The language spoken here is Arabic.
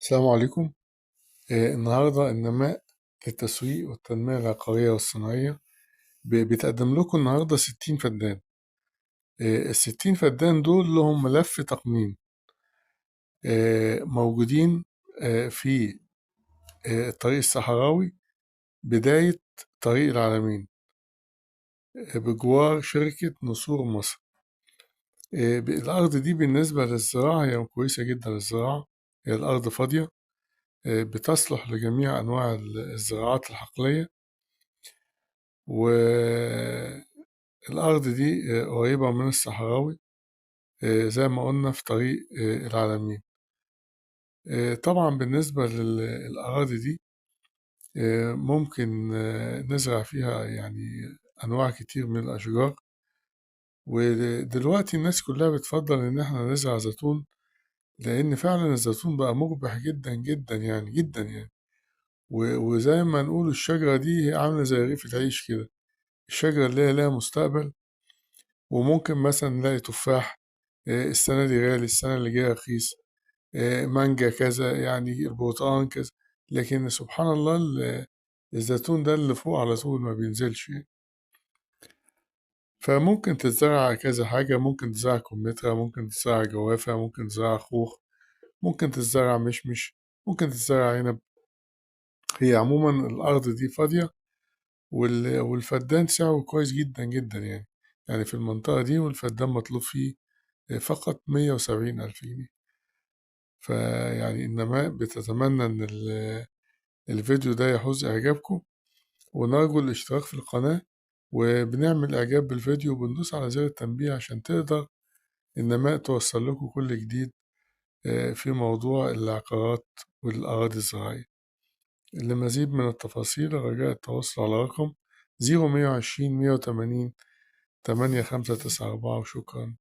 السلام عليكم. النهاردة النماء للتسويق والتنمية العقارية والصناعية بتقدم لكم النهاردة 60 فدان. ال60 فدان دول لهم ملف تقنين موجودين في الطريق الصحراوي، بداية طريق العلمين، بجوار شركة نسور مصر. الأرض دي بالنسبة للزراعة هي كويسة جدا للزراعة. هي الأرض فاضية، بتصلح لجميع أنواع الزراعات الحقلية. والأرض دي قريبة من الصحراوي، زي ما قلنا في طريق العلمين. طبعا بالنسبة للأراضي دي ممكن نزرع فيها يعني أنواع كتير من الأشجار. ودلوقتي الناس كلها بتفضل إن احنا نزرع زيتون، لأن فعلا الزيتون بقى مربح جدا جدا يعني جدا يعني. وزي ما نقول الشجرة دي هي عاملة زي رغيف العيش كده، الشجرة اللي هي لها مستقبل. وممكن مثلا نلاقي تفاح السنة دي غالي، السنة اللي جاية رخيص، مانجا كذا، يعني البرتقال كذا. لكن سبحان الله الزيتون ده اللي فوق على طول ما بينزلش يعني. فممكن تزرع كذا حاجة، ممكن تزرع كمثرى، ممكن تزرع جوافة، ممكن تزرع خوخ، ممكن تزرع مشمش، ممكن تزرع عنب. هي عموما الأرض دي فاضية، والفدان سعره كويس جدا جدا يعني. يعني في المنطقة دي والفدان مطلوب فيه فقط 170,000 جنيه. فيعني إنما بتتمنى إن الفيديو ده يحوز إعجابكم، ونرجو الاشتراك في القناة. وبنعمل إعجاب بالفيديو وبندوس على زر التنبيه عشان تقدر النماء توصل لكم كل جديد في موضوع العقارات والأراضي الزراعية. لمزيد من التفاصيل رجاء التواصل على رقم 0120 180 8594. وشكرا.